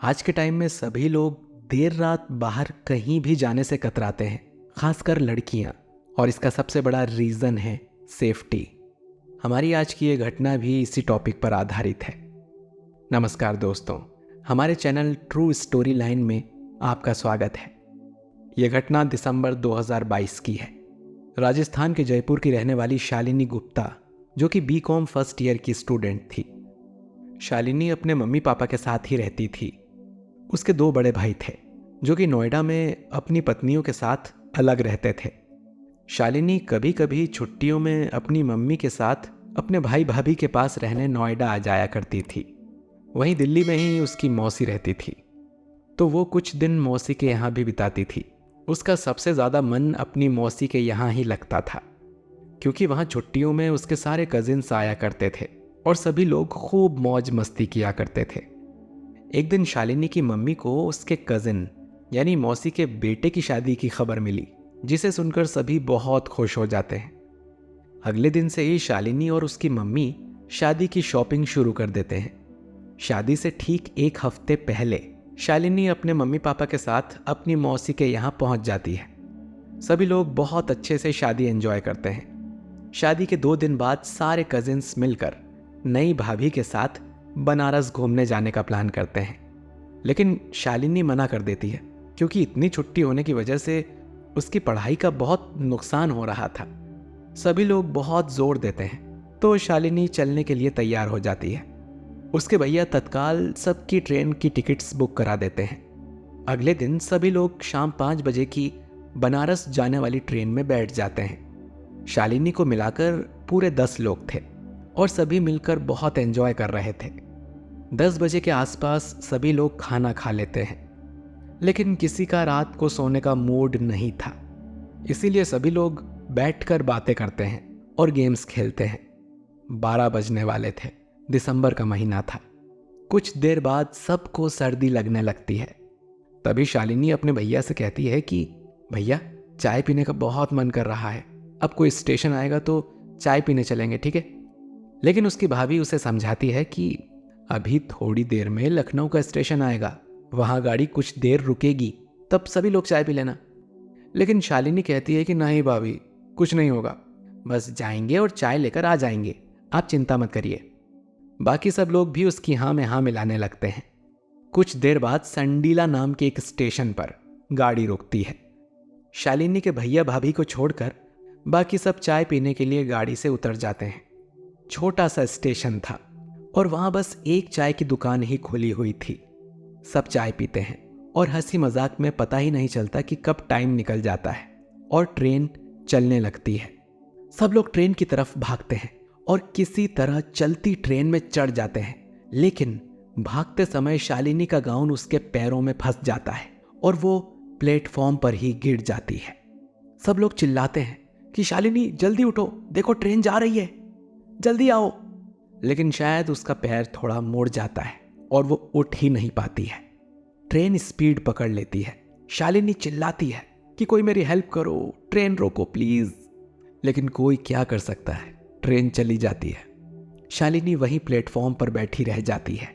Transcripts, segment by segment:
आज के टाइम में सभी लोग देर रात बाहर कहीं भी जाने से कतराते हैं, खासकर लड़कियां। और इसका सबसे बड़ा रीज़न है सेफ्टी। हमारी आज की ये घटना भी इसी टॉपिक पर आधारित है। नमस्कार दोस्तों, हमारे चैनल ट्रू स्टोरी लाइन में आपका स्वागत है। यह घटना दिसंबर 2022 की है। राजस्थान के जयपुर की रहने वाली शालिनी गुप्ता, जो कि बीकॉम फर्स्ट ईयर की स्टूडेंट थी। शालिनी अपने मम्मी पापा के साथ ही रहती थी। उसके 2 बड़े भाई थे, जो कि नोएडा में अपनी पत्नियों के साथ अलग रहते थे। शालिनी कभी कभी छुट्टियों में अपनी मम्मी के साथ अपने भाई भाभी के पास रहने नोएडा आ जाया करती थी। वहीं दिल्ली में ही उसकी मौसी रहती थी, तो वो कुछ दिन मौसी के यहाँ भी बिताती थी। उसका सबसे ज़्यादा मन अपनी मौसी के यहाँ ही लगता था, क्योंकि वहाँ छुट्टियों में उसके सारे कजिन्स आया करते थे और सभी लोग खूब मौज मस्ती किया करते थे। एक दिन शालिनी की मम्मी को उसके कजिन यानी मौसी के बेटे की शादी की खबर मिली, जिसे सुनकर सभी बहुत खुश हो जाते हैं। अगले दिन से ही शालिनी और उसकी मम्मी शादी की शॉपिंग शुरू कर देते हैं। शादी से ठीक 1 हफ्ते पहले शालिनी अपने मम्मी पापा के साथ अपनी मौसी के यहाँ पहुंच जाती है। सभी लोग बहुत अच्छे से शादी एंजॉय करते हैं। शादी के 2 दिन बाद सारे कजिन्स मिलकर नई भाभी के साथ बनारस घूमने जाने का प्लान करते हैं, लेकिन शालिनी मना कर देती है, क्योंकि इतनी छुट्टी होने की वजह से उसकी पढ़ाई का बहुत नुकसान हो रहा था। सभी लोग बहुत जोर देते हैं, तो शालिनी चलने के लिए तैयार हो जाती है। उसके भैया तत्काल सबकी ट्रेन की टिकट्स बुक करा देते हैं। अगले दिन सभी लोग शाम 5 बजे की बनारस जाने वाली ट्रेन में बैठ जाते हैं। शालिनी को मिलाकर पूरे 10 लोग थे और सभी मिलकर बहुत एंजॉय कर रहे थे। 10 बजे के आसपास सभी लोग खाना खा लेते हैं, लेकिन किसी का रात को सोने का मूड नहीं था, इसीलिए सभी लोग बैठकर बातें करते हैं और गेम्स खेलते हैं। 12 बजने वाले थे, दिसंबर का महीना था। कुछ देर बाद सबको सर्दी लगने लगती है। तभी शालिनी अपने भैया से कहती है कि भैया, चाय पीने का बहुत मन कर रहा है, अब कोई स्टेशन आएगा तो चाय पीने चलेंगे, ठीक है? लेकिन उसकी भाभी उसे समझाती है कि अभी थोड़ी देर में लखनऊ का स्टेशन आएगा, वहां गाड़ी कुछ देर रुकेगी, तब सभी लोग चाय पी लेना। लेकिन शालिनी कहती है कि नहीं भाभी, कुछ नहीं होगा, बस जाएंगे और चाय लेकर आ जाएंगे, आप चिंता मत करिए। बाकी सब लोग भी उसकी हाँ में हाँ मिलाने लगते हैं। कुछ देर बाद संडीला नाम के एक स्टेशन पर गाड़ी रुकती है। शालिनी के भैया भाभी को छोड़कर बाकी सब चाय पीने के लिए गाड़ी से उतर जाते हैं। छोटा सा स्टेशन था और वहां बस एक चाय की दुकान ही खुली हुई थी। सब चाय पीते हैं और हंसी मजाक में पता ही नहीं चलता कि कब टाइम निकल जाता है और ट्रेन चलने लगती है। सब लोग ट्रेन की तरफ भागते हैं और किसी तरह चलती ट्रेन में चढ़ जाते हैं, लेकिन भागते समय शालिनी का गाउन उसके पैरों में फंस जाता है और वो प्लेटफॉर्म पर ही गिर जाती है। सब लोग चिल्लाते हैं कि शालिनी जल्दी उठो, देखो ट्रेन जा रही है, जल्दी आओ। लेकिन शायद उसका पैर थोड़ा मुड़ जाता है और वो उठ ही नहीं पाती है। ट्रेन स्पीड पकड़ लेती है। शालिनी चिल्लाती है कि कोई मेरी हेल्प करो, ट्रेन रोको प्लीज। लेकिन कोई क्या कर सकता है, ट्रेन चली जाती है। शालिनी वहीं प्लेटफॉर्म पर बैठी रह जाती है।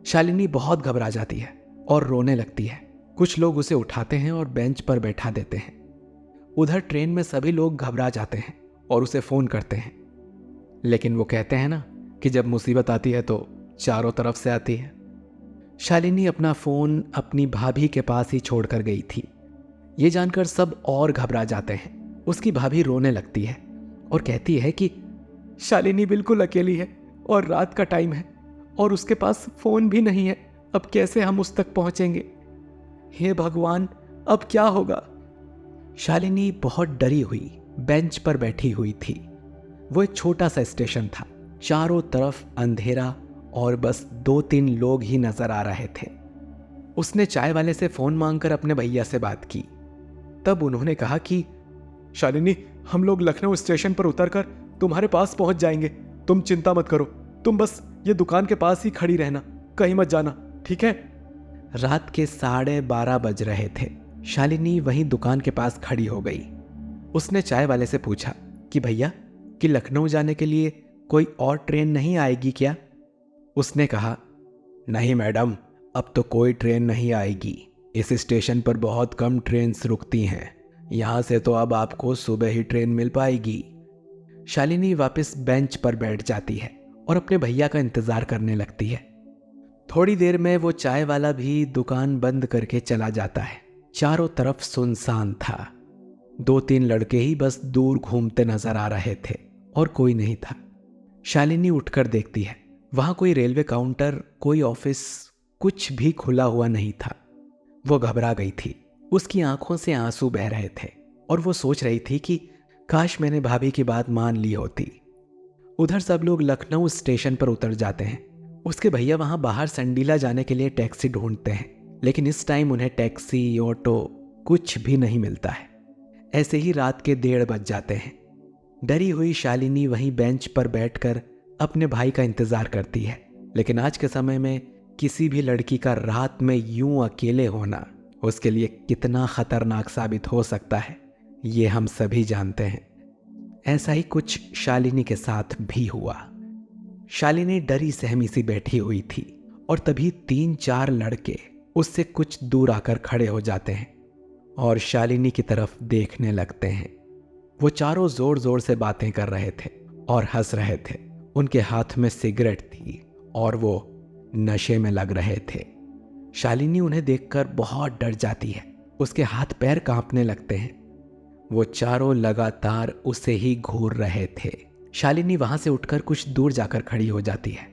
शालिनी बहुत घबरा जाती है और रोने लगती है। कुछ लोग उसे उठाते हैं और बेंच पर बैठा देते हैं। उधर ट्रेन में सभी लोग घबरा जाते हैं और उसे फोन करते हैं, लेकिन वो कहते हैं ना कि जब मुसीबत आती है तो चारों तरफ से आती है। शालिनी अपना फोन अपनी भाभी के पास ही छोड़कर गई थी। ये जानकर सब और घबरा जाते हैं। उसकी भाभी रोने लगती है और कहती है कि शालिनी बिल्कुल अकेली है और रात का टाइम है और उसके पास फोन भी नहीं है, अब कैसे हम उस तक पहुंचेंगे? हे भगवान, अब क्या होगा? शालिनी बहुत डरी हुई बेंच पर बैठी हुई थी। वो एक छोटा सा स्टेशन था, चारों तरफ अंधेरा और बस 2-3 लोग ही नजर आ रहे थे। उसने चाय वाले से फोन मांगकर अपने भैया से बात की। तब उन्होंने कहा कि शालिनी, हम लोग लखनऊ स्टेशन पर उतरकर तुम्हारे पास पहुंच जाएंगे, तुम चिंता मत करो, तुम बस ये दुकान के पास ही खड़ी रहना, कहीं मत जाना, ठीक है? रात के 12:30 बज रहे थे। शालिनी वहीं दुकान के पास खड़ी हो गई। उसने चाय वाले से पूछा कि भैया, कि लखनऊ जाने के लिए कोई और ट्रेन नहीं आएगी क्या? उसने कहा, नहीं मैडम, अब तो कोई ट्रेन नहीं आएगी, इस स्टेशन पर बहुत कम ट्रेन्स रुकती हैं, यहाँ से तो अब आपको सुबह ही ट्रेन मिल पाएगी। शालिनी वापस बेंच पर बैठ जाती है और अपने भैया का इंतजार करने लगती है। थोड़ी देर में वो चाय वाला भी दुकान बंद करके चला जाता है। चारों तरफ सुनसान था, 2-3 लड़के ही बस दूर घूमते नजर आ रहे थे और कोई नहीं था। शालिनी उठकर देखती है, वहां कोई रेलवे काउंटर, कोई ऑफिस, कुछ भी खुला हुआ नहीं था। वो घबरा गई थी, उसकी आंखों से आंसू बह रहे थे और वो सोच रही थी कि काश मैंने भाभी की बात मान ली होती। उधर सब लोग लखनऊ स्टेशन पर उतर जाते हैं। उसके भैया वहां बाहर संडीला जाने के लिए टैक्सी ढूंढते हैं, लेकिन इस टाइम उन्हें टैक्सी, ऑटो कुछ भी नहीं मिलता है। ऐसे ही रात के 1:30 बज जाते हैं। डरी हुई शालिनी वहीं बेंच पर बैठकर अपने भाई का इंतजार करती है, लेकिन आज के समय में किसी भी लड़की का रात में यूं अकेले होना उसके लिए कितना खतरनाक साबित हो सकता है, ये हम सभी जानते हैं। ऐसा ही कुछ शालिनी के साथ भी हुआ। शालिनी डरी सहमी सी बैठी हुई थी और तभी 3-4 लड़के उससे कुछ दूर आकर खड़े हो जाते हैं और शालिनी की तरफ देखने लगते हैं। वो चारों जोर जोर से बातें कर रहे थे और हंस रहे थे। उनके हाथ में सिगरेट थी और वो नशे में लग रहे थे। शालिनी उन्हें देखकर बहुत डर जाती है, उसके हाथ पैर कांपने लगते हैं। वो चारों लगातार उसे ही घूर रहे थे। शालिनी वहां से उठकर कुछ दूर जाकर खड़ी हो जाती है,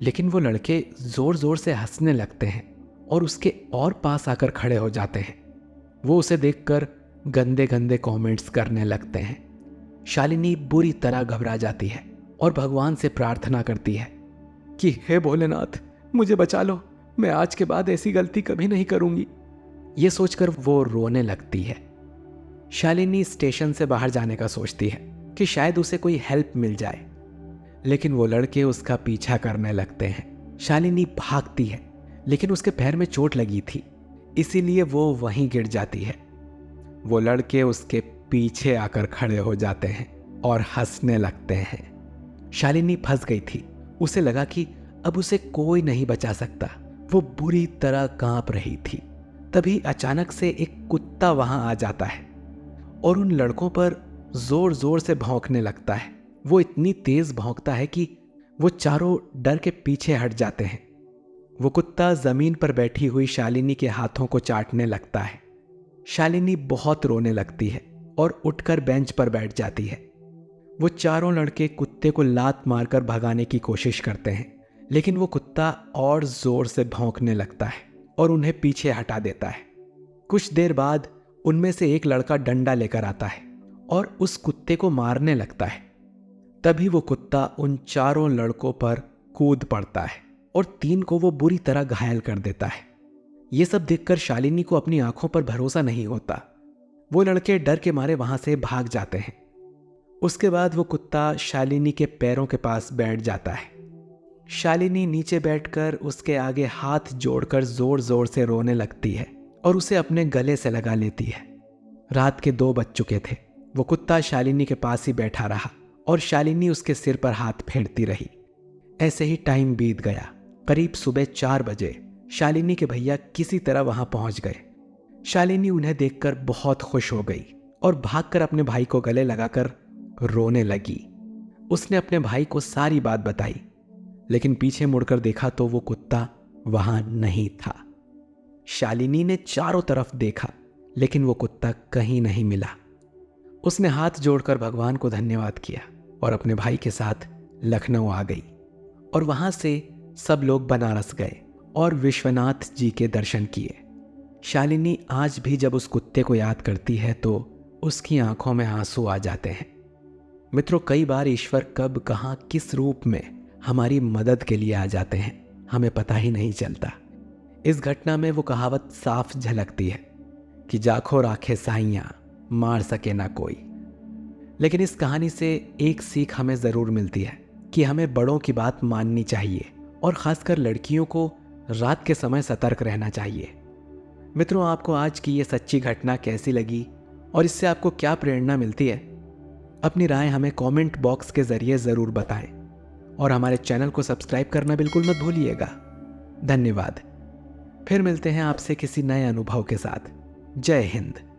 लेकिन वो लड़के जोर जोर से हंसने लगते हैं और उसके और पास आकर खड़े हो जाते हैं। वो उसे देखकर गंदे गंदे कमेंट्स करने लगते हैं। शालिनी बुरी तरह घबरा जाती है और भगवान से प्रार्थना करती है कि हे भोलेनाथ, मुझे बचा लो, मैं आज के बाद ऐसी गलती कभी नहीं करूंगी। ये सोचकर वो रोने लगती है। शालिनी स्टेशन से बाहर जाने का सोचती है कि शायद उसे कोई हेल्प मिल जाए, लेकिन वो लड़के उसका पीछा करने लगते हैं। शालिनी भागती है, लेकिन उसके पैर में चोट लगी थी, इसीलिए वो वहीं गिर जाती है। वो लड़के उसके पीछे आकर खड़े हो जाते हैं और हंसने लगते हैं। शालिनी फंस गई थी, उसे लगा कि अब उसे कोई नहीं बचा सकता। वो बुरी तरह कांप रही थी। तभी अचानक से एक कुत्ता वहां आ जाता है और उन लड़कों पर जोर जोर से भौंकने लगता है। वो इतनी तेज भौंकता है कि वो चारों डर के पीछे हट जाते हैं। वो कुत्ता जमीन पर बैठी हुई शालिनी के हाथों को चाटने लगता है। शालिनी बहुत रोने लगती है और उठकर बेंच पर बैठ जाती है। वो चारों लड़के कुत्ते को लात मारकर भगाने की कोशिश करते हैं, लेकिन वो कुत्ता और जोर से भौंकने लगता है और उन्हें पीछे हटा देता है। कुछ देर बाद उनमें से एक लड़का डंडा लेकर आता है और उस कुत्ते को मारने लगता है। तभी वो कुत्ता उन चारों लड़कों पर कूद पड़ता है और 3 को वो बुरी तरह घायल कर देता है। ये सब देखकर शालिनी को अपनी आंखों पर भरोसा नहीं होता। वो लड़के डर के मारे वहां से भाग जाते हैं। उसके बाद वो कुत्ता शालिनी के पैरों के पास बैठ जाता है। शालिनी नीचे बैठकर उसके आगे हाथ जोड़कर जोर जोर से रोने लगती है और उसे अपने गले से लगा लेती है। रात के 2 बज चुके थे। वो कुत्ता शालिनी के पास ही बैठा रहा और शालिनी उसके सिर पर हाथ फेरती रही। ऐसे ही टाइम बीत गया। करीब सुबह 4 बजे शालिनी के भैया किसी तरह वहां पहुंच गए। शालिनी उन्हें देखकर बहुत खुश हो गई और भागकर अपने भाई को गले लगाकर रोने लगी। उसने अपने भाई को सारी बात बताई, लेकिन पीछे मुड़कर देखा तो वो कुत्ता वहां नहीं था। शालिनी ने चारों तरफ देखा, लेकिन वो कुत्ता कहीं नहीं मिला। उसने हाथ जोड़कर भगवान को धन्यवाद किया और अपने भाई के साथ लखनऊ आ गई और वहां से सब लोग बनारस गए और विश्वनाथ जी के दर्शन किए। शालिनी आज भी जब उस कुत्ते को याद करती है तो उसकी आंखों में आंसू आ जाते हैं। मित्रों, कई बार ईश्वर कब, कहां, किस रूप में हमारी मदद के लिए आ जाते हैं, हमें पता ही नहीं चलता। इस घटना में वो कहावत साफ झलकती है कि जाखो राखे साइयां, मार सके ना कोई। लेकिन इस कहानी से एक सीख हमें जरूर मिलती है कि हमें बड़ों की बात माननी चाहिए और खासकर लड़कियों को रात के समय सतर्क रहना चाहिए। मित्रों, आपको आज की ये सच्ची घटना कैसी लगी और इससे आपको क्या प्रेरणा मिलती है? अपनी राय हमें कमेंट बॉक्स के जरिए जरूर बताएं और हमारे चैनल को सब्सक्राइब करना बिल्कुल मत भूलिएगा। धन्यवाद। फिर मिलते हैं आपसे किसी नए अनुभव के साथ। जय हिंद।